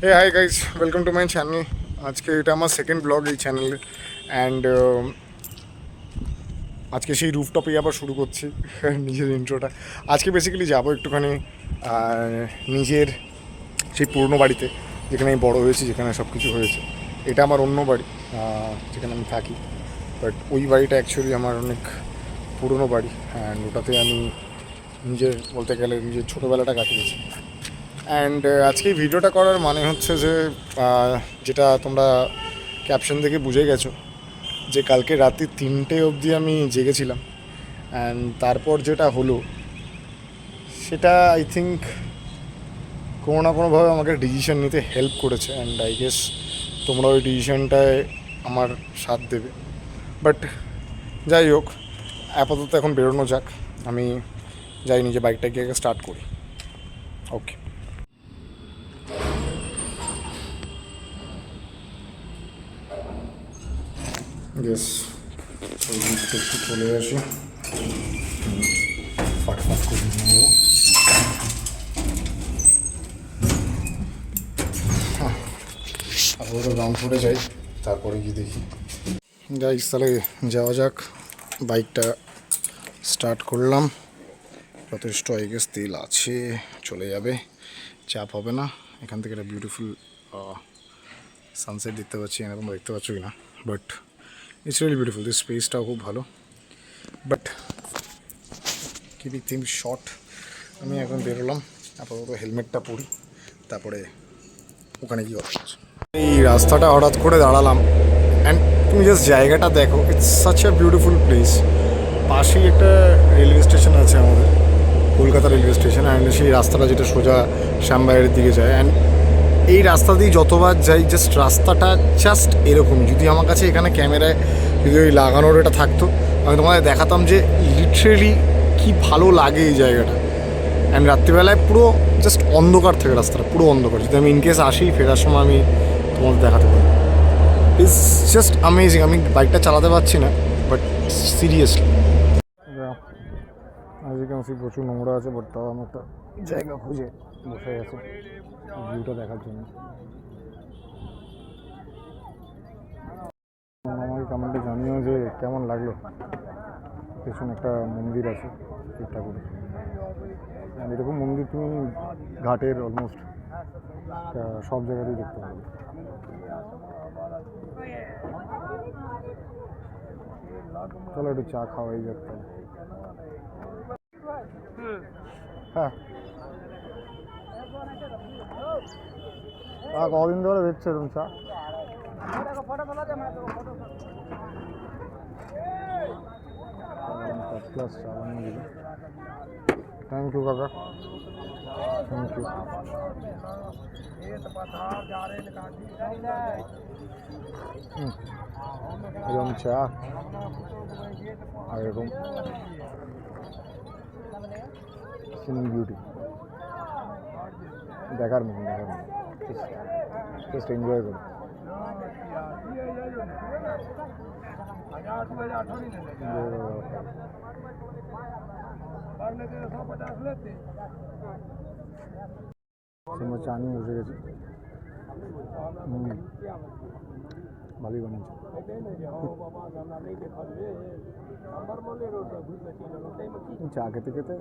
Hey, hi guys, welcome to my channel. আজকে এটা আমার সেকেন্ড ব্লগ এই চ্যানেলে অ্যান্ড আজকে সেই রুফটপেই আবার শুরু করছি নিজের ইন্ট্রোটা। আজকে বেসিক্যালি যাবো একটুখানি নিজের সেই পুরনো বাড়িতে, যেখানে আমি বড়ো হয়েছি, যেখানে সব কিছু হয়েছে। এটা আমার অন্য বাড়ি, যেখানে আমি থাকি, বাট ওই বাড়িটা অ্যাকচুয়ালি আমার অনেক পুরনো বাড়ি অ্যান্ড ওটাতে আমি নিজের বলতে গেলে নিজের ছোটোবেলাটা কাটিয়েছি। অ্যান্ড আজকে এই ভিডিওটা করার মানে হচ্ছে যে যেটা তোমরা ক্যাপশন দেখে বুঝে গেছো, যে কালকে রাত্রি 3টে অবধি আমি জেগেছিলাম। অ্যান্ড তারপর যেটা হলো সেটা আই থিঙ্ক কোনো না কোনোভাবে আমাকে ডিসিশন নিতে হেল্প করেছে, অ্যান্ড আই গেস তোমরা ওই ডিসিশনটায় আমার সাথ দেবে। বাট যাই হোক, আপাতত এখন বেরোনো যাক। আমি যাই নিজে বাইকটা গিয়ে স্টার্ট করি। ওকে, ইয়েস, একটু চলে আসি, ফাটফাট করে নেব। আপাতত গ্রাউন্ড ফ্লোরে যাই, তারপরে গিয়ে দেখি। গাইস, তাহলে যাওয়া যাক। বাইকটা স্টার্ট করলাম, যথেষ্ট আই গেস তেল আছে, চলে যাবে, চাপ হবে না। এখান থেকে একটা বিউটিফুল সানসেট দেখতে পাচ্ছি, এরকম দেখতে পাচ্ছ কি না, but it's really beautiful. This স্পেসটাও খুব ভালো, বাট কিপিং থিংস শর্ট। আমি এখন বেরোলাম, আপাতত হেলমেটটা পরি, তারপরে ওখানে গিয়ে কথা হচ্ছে। এই রাস্তাটা হঠাৎ করে দাঁড়ালাম, অ্যান্ড তুমি জাস্ট জায়গাটা দেখো, it's such a beautiful place. পাশেই একটা রেলওয়ে স্টেশন আছে আমাদের, কলকাতা রেলওয়ে স্টেশন, অ্যান্ড সেই রাস্তাটা যেটা সোজা শ্যামবাইয়ের দিকে যায়। অ্যান্ড এই রাস্তা দিয়ে যতবার যাই, জাস্ট রাস্তাটা জাস্ট এরকমই। যদি আমার কাছে এখানে ক্যামেরায় যদি ওই লাগানোর এটা থাকতো, আমি তোমাদের দেখাতাম যে লিটারেলি কী ভালো লাগে এই জায়গাটা। অ্যান্ড রাত্রিবেলায় পুরো জাস্ট অন্ধকার থাকে, রাস্তাটা পুরো অন্ধকার। যদি আমি ইনকেস আসি, ফেরার সময় আমি তোমাদের দেখাতে পারি। It's just amazing. আমি বাইকটা চালাতে পারছি না, বাট সিরিয়াসলি আজকে প্রচুর নোংরা আছে, বাট তাও আমি একটা জায়গা খুঁজে বসে গেছে ভিউটা দেখার জন্য। আমাকে কমেন্টে জানিও যে কেমন লাগলো। পেছনে একটা মন্দির আছে, শিব ঠাকুরের। এরকম মন্দির তুমি ঘাটের অলমোস্ট সব জায়গাতেই দেখতে পাবে। চলো একটু চা খাওয়াই যাক। হ্যাঁ, কদিন ধরে বেচছে এরকম চা। ফার্স্ট ক্লাস চা বানিয়ে দিল। থ্যাংক ইউ কাকা, থ্যাংক ইউ। এরকম চা আর এরকম সিনিং বিউটি দেখার মতন, জাস্ট এনজয় করো। তোমরা চা নিয়ে বসে গেছি, ভালোই বানিয়েছে। চা খেতে খেতে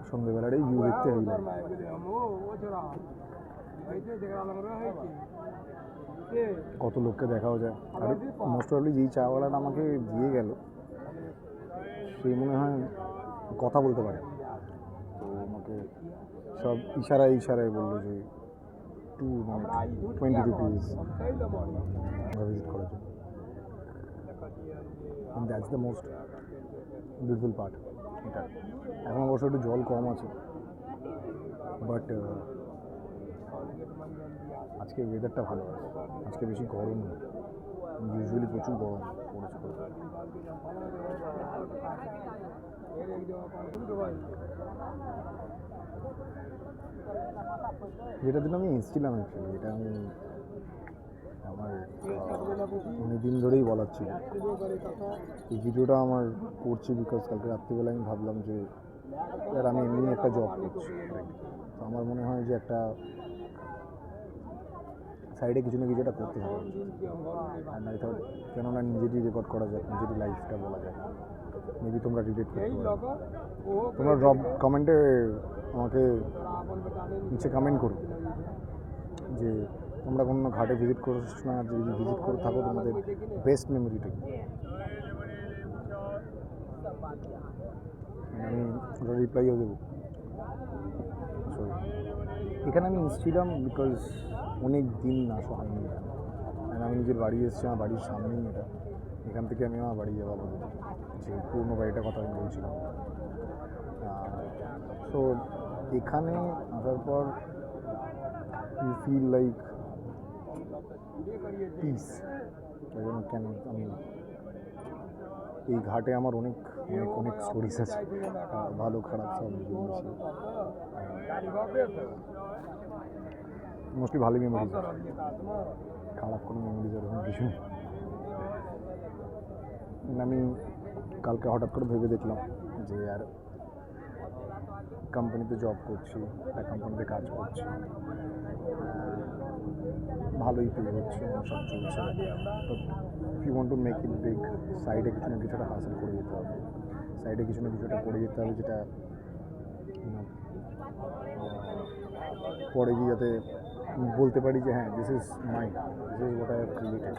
সন্ধ্যেবেলাটাই ভিউ দেখতে হইল। কত লোককে দেখাও যায়। আর মোস্ট প্রবলি যেই চাওয়ালাটা আমাকে দিয়ে গেল, সেই মনে হয় কথা বলতে পারে, তো আমাকে সব ইশারায় ইশারায় বললো যে 20 রুপিস ভিজিট করার জন্য। And that's the most beautiful part. এটা এখন অবশ্য একটু জল কম আছে, বাট আজকে ওয়েদারটা ভালো আছে, আজকে বেশি গরম নেই। ইউজুয়ালি প্রচুর গরম পড়েছে। যেটা দিন আমি এসেছিলাম অ্যাকচুয়ালি, এটা আমি আমার অনেকদিন ধরেই বলার ছিল। এই ভিডিওটা আমার করছি বিকজ কালকে রাত্রিবেলা আমি ভাবলাম যে আমি এমনি একটা জব করছি, তো আমার মনে হয় যে একটা সাইডে কিছু না কিছু একটা করতে হবে। আর নাই তো কেননা নিজেরই রেকর্ড করা যায়, নিজেরই লাইফটা বলা যায়। মেবি তোমরা রিলেট করতে পারো। তোমরা ড্রপ কমেন্টে আমাকে নিচে কমেন্ট করো যে তোমরা কোনো ঘাটে ভিজিট করছো না, যদি ভিজিট করে থাকো তোমাদের বেস্ট মেমোরিটা কি। আমি ওটা রিপ্লাইও দেবো। সো এখানে আমি এসেছিলাম বিকজ অনেক দিন আসা হয়নি এখানে। আমি নিজের বাড়ি এসেছি, আমার বাড়ির সামনেই এটা। এখান থেকে আমি আমার বাড়ি যাওয়া বলবো, যে পুরনো বাড়িটার কথা আমি বলছিলাম। সো এখানে আসার পর ইউ ফিল লাইক পিস। ওই জন্য কেন আমি এই ঘাটে আমার অনেক অনেক অনেক স্টোরিজ আছে, ভালো খারাপ সব মিশিয়ে। মোস্টলি ভালো মেমোরিজ, খারাপ কোনো মেমোরিজ এরকম কিছু নেই। আমি কালকে হঠাৎ করে ভেবে দেখলাম যে আর কোম্পানিতে জব করছি, একটা কোম্পানিতে কাজ করছি, ভালোই পে হচ্ছে, সব চলছে। তো if you want to make it big, সাইডে কিছু না কিছুটা হাসিল করে যেতে হবে, সাইডে কিছু না কিছুটা করে যেতে হবে, যেটা পরে গিয়ে যাতে বলতে পারি যে হ্যাঁ this is my, this is what I have created,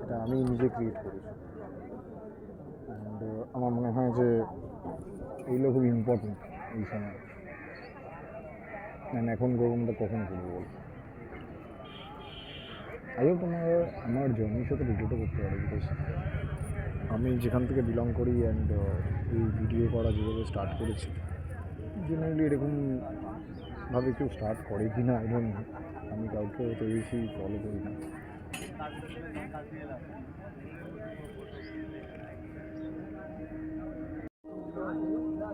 এটা আমি নিজে ক্রিয়েট করেছি। অ্যান্ড আমার মনে হয় যে এইগুলো খুব ইম্পর্টেন্ট এই সময়। অ্যান্ড এখন গরমটা কখন করবো বল, আমিও তোমার আমার জার্নির সাথে রিলেটও করতে পারি, বিকজ আমি যেখান থেকে বিলং করি অ্যান্ড এই ভিডিও করা যেভাবে স্টার্ট করেছি, জেনারেলি এরকমভাবে কেউ স্টার্ট করে কি না এবং আমি কাউকে অত বেশি ফলো করি না।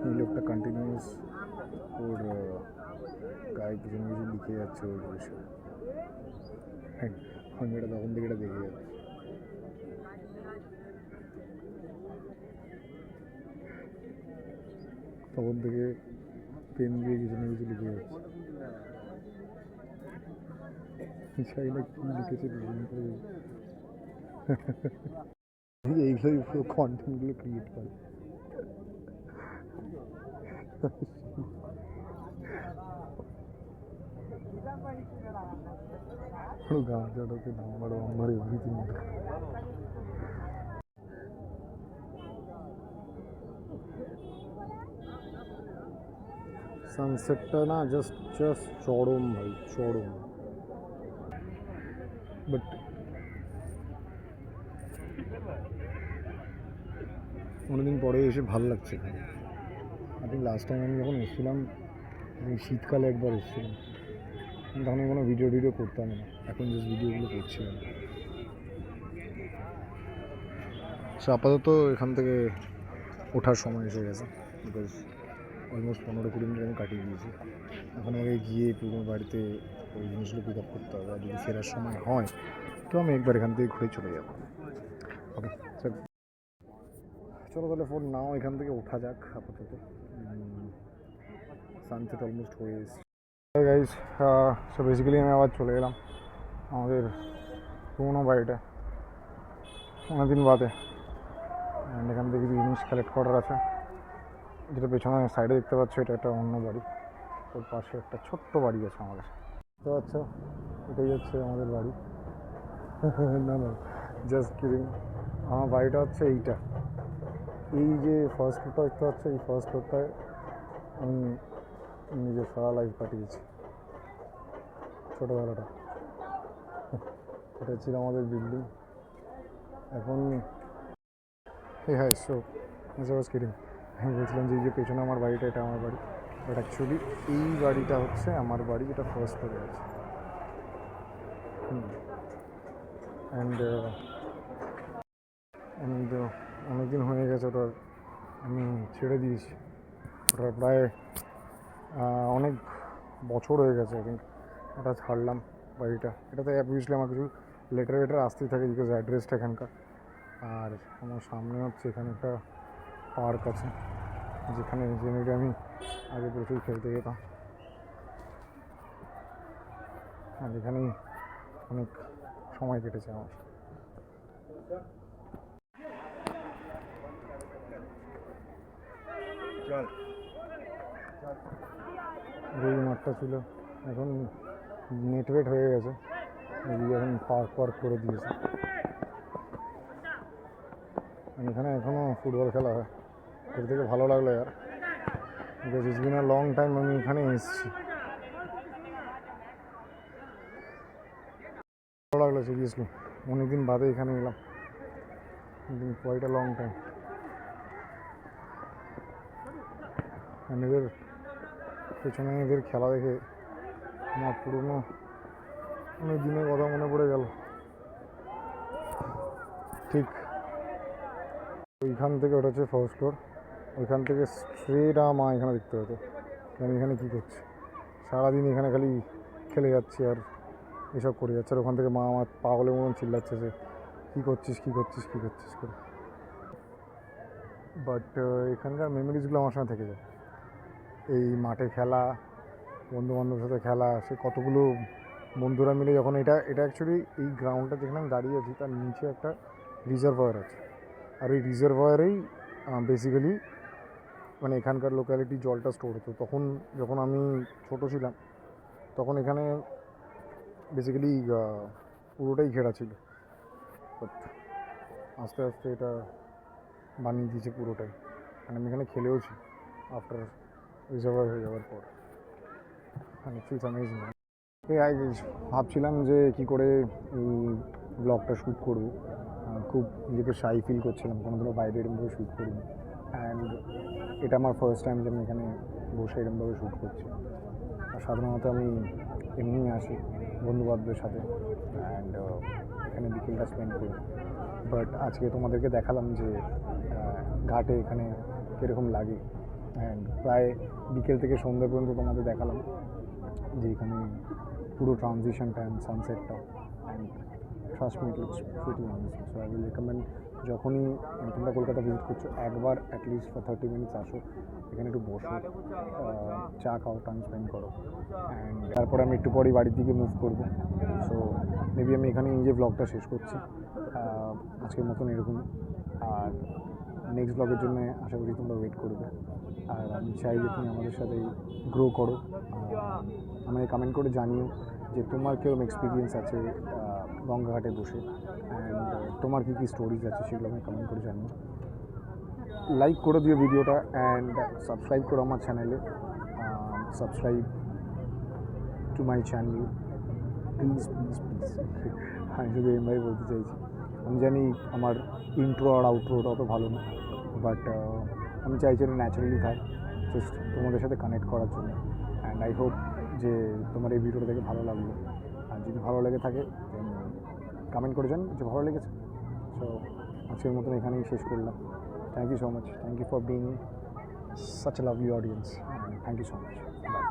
এই লোকটা কন্টিনিউয়াস ওর গায়ে কিছু না কিছু লিখে যাচ্ছে ওই বিষয়ে, আমি এটা তখন থেকে এটা দেখে যাচ্ছি। তখন থেকে পেন দিয়ে কিছু না কিছু লিখে যাচ্ছে, চাই না কি লিখেছে এইগুলোই পুরো কন্টেন্টগুলো ক্রিয়েট করে। গাঁজাটাকে নাম্বার এভরিথিং। সানসেটটা না জাস্ট চরম ভাই, চরম। বাট অনেকদিন পরে এসে ভালো লাগছে এখানে। আই থিঙ্ক লাস্ট টাইম আমি যখন এসেছিলাম শীতকালে একবার এসেছিলাম, তখন আমি কোনো ভিডিও করতাম না, এখন জাস্ট ভিডিওগুলো করছিলাম। সো আপাতত এখান থেকে ওঠার সময় এসে গেছে, বিকজ অলমোস্ট 15-20 মিনিট আমি কাটিয়ে দিয়েছি। এখন আমাকে গিয়ে পুরনো বাড়িতে ওই জিনিসগুলো পিক আপ করতে হবে, আর যদি ফেরার সময় হয় তো আমি একবার এখান থেকে ঘুরে চলে যাবো। ওকে চলো তাহলে ফোন নাও, এখান থেকে ওঠা যাক। আপাতত সানসেট অলমোস্ট হয়ে এসেছে গাইজ। সো বেসিক্যালি আমি আবার চলে এলাম আমাদের পুরনো বাড়িটা অনেকদিন বাদে। অ্যান্ড এখান থেকে কিছু জিনিস কালেক্ট করার আছে, যেটা পেছনে সাইডে দেখতে পাচ্ছ এটা একটা অন্য বাড়ি, ওর পাশে একটা ছোট্ট বাড়ি আছে আমাদের। তো আচ্ছা, এটাই হচ্ছে আমাদের বাড়ি। না জাস্ট কিডিং। আমার বাড়িটা হচ্ছে এইটা, এই যে ফার্স্ট ফ্লোরটা দেখতে পাচ্ছ, এই ফার্স্ট ফ্লোরটায় আমি নিজের সারা লাইফ কাটিয়েছি, ছোটোবেলাটা। এটা ছিল আমাদের বিল্ডিং। এখন হ্যাঁ সো ওয়াজ কিডিং, আমি বলছিলাম যে এই যে পেছনে আমার বাড়িটা, এটা আমার বাড়ি, বাট অ্যাকচুয়ালি এই বাড়িটা হচ্ছে আমার বাড়ি, যেটা ফার্স্ট ফ্লোরে আছে। অ্যান্ড অনেকদিন হয়ে গেছে ওটা আমি ছেড়ে দিয়েছি, ওটা প্রায় অনেক বছর হয়ে গেছে। আই থিঙ্ক ওটা ছাড়লাম বাড়িটা। এটাতে অবভিয়াসলি আমার কিছু লেটার আসতেই থাকে, বিকজ অ্যাড্রেসটা এখানকার। আর আমার সামনে হচ্ছে এখানে একটা পার্ক আছে, যেখানে জেনারেলি আমি আগে প্রচুর খেলতে যেতাম। আর এখানেই অনেক সময় কেটেছে আমার। এই মাঠটা ছিল, এখন নেটওয়েট হয়ে গেছে, এখন পার্ক করে দিয়েছে। এখানে এখনও ফুটবল খেলা হয়, এর থেকে ভালো লাগলো আর, because it's been a long time আমি এখানে এসেছি। ভালো লাগলো সিরিয়াসলি, অনেকদিন বাদে এখানে এলাম, কোয়াইট আ লং টাইম। এদের পেছনে এদের খেলা দেখে আমার পুরনো অনেক দিনের কথা মনে পড়ে গেল। ঠিক ওইখান থেকে, ওটা হচ্ছে ফার্স্ট ফ্লোর, ওইখান থেকে স্ট্রেট মা এখানে দেখতে হতো আমি এখানে কী করছি। সারাদিন এখানে খালি খেলে যাচ্ছি আর এসব করে যাচ্ছে, আর ওখান থেকে মা আমার পাগলের মতন চিল্লাচ্ছে যে কী করছিস কী করছিস কী করছিস করে। বাট এখানকার মেমোরিজগুলো আমার সঙ্গে থেকে যায়, এই মাঠে খেলা, বন্ধুবান্ধবের সাথে খেলা, সে কতগুলো বন্ধুরা মিলে যখন এটা অ্যাকচুয়ালি এই গ্রাউন্ডটা যেখানে আমি দাঁড়িয়ে আছি তার নিচে একটা রিজার্ভয়ার আছে, আর ওই রিজার্ভয়ারেই বেসিক্যালি মানে এখানকার লোকালিটি জলটা স্টোর হতো। তখন যখন আমি ছোট ছিলাম তখন এখানে বেসিক্যালি পুরোটাই ঘেরা ছিল, বাট আস্তে আস্তে এটা বানিয়ে দিয়েছে পুরোটাই। মানে আমি এখানে খেলেওছি আফটার রিজার্ভার হয়ে যাওয়ার পর, মানে ইটস অ্যামেজিং। ভাবছিলাম যে কী করে এই ব্লগটা শ্যুট করবো, খুব নিজেকে শাই ফিল করছিলাম, কোনোদিনও বাইরে এরকমভাবে শ্যুট করিনি, অ্যান্ড এটা আমার ফার্স্ট টাইম যে আমি এখানে বসে এরকমভাবে শ্যুট করছি। আর সাধারণত আমি এমনি আসি বন্ধুবান্ধবের সাথে, অ্যান্ড এখানে বিকেলটা স্পেন্ড করি, বাট আজকে তোমাদেরকে দেখালাম যে ঘাটে এখানে কীরকম লাগে, অ্যান্ড প্রায় বিকেল থেকে সন্ধ্যা পর্যন্ত তোমাদের দেখালাম যে এখানে পুরো ট্রানজিশনটা অ্যান্ড সানসেটটা, and trust me it looks pretty amazing. So I will recommend, যখনই তোমরা কলকাতা ভিজিট করছো একবার অ্যাটলিস্ট ফর 30 মিনিটস আসো, এখানে একটু বসো, চা খাও, টাইম স্পেন্ড করো, অ্যান্ড তারপরে আমি একটু পরেই বাড়ির দিকে মুভ করবো। সো মেবি আমি এখানে নিজে ব্লগটা শেষ করছি আজকের মতন এরকম, আর নেক্সট ব্লগের জন্য আশা করি তোমরা ওয়েট করবে। আর আমি চাই যে তুমি আমাদের সাথে গ্রো করো, আমাকে কমেন্ট করে জানিও যে তোমার কীরকম এক্সপিরিয়েন্স আছে গঙ্গাঘাটে বসে, অ্যান্ড তোমার কী কী স্টোরিজ আছে সেগুলো আমি কমেন্ট করে জানিও। লাইক করে দিও ভিডিওটা, অ্যান্ড সাবস্ক্রাইব করো আমার চ্যানেলে, subscribe to my channel please please please. আমি শুধু এমভাবে বলতে চাইছি, আমি জানি আমার ইন্ট্রো আর আউট্রোটা অত ভালো না, বাট আমি চাইছি এটা ন্যাচারালি থাক, জাস্ট তোমাদের সাথে কানেক্ট করার জন্য। অ্যান্ড আই হোপ যে তোমার এই ভিডিওটা দেখে ভালো লাগলো, আর যদি ভালো লেগে থাকে দেন কমেন্ট করে জান যে ভালো লেগেছে। সো আজকের মতন এখানেই শেষ করলাম। Thank you so much, thank you for being such a lovely audience, and thank you so much. Bye.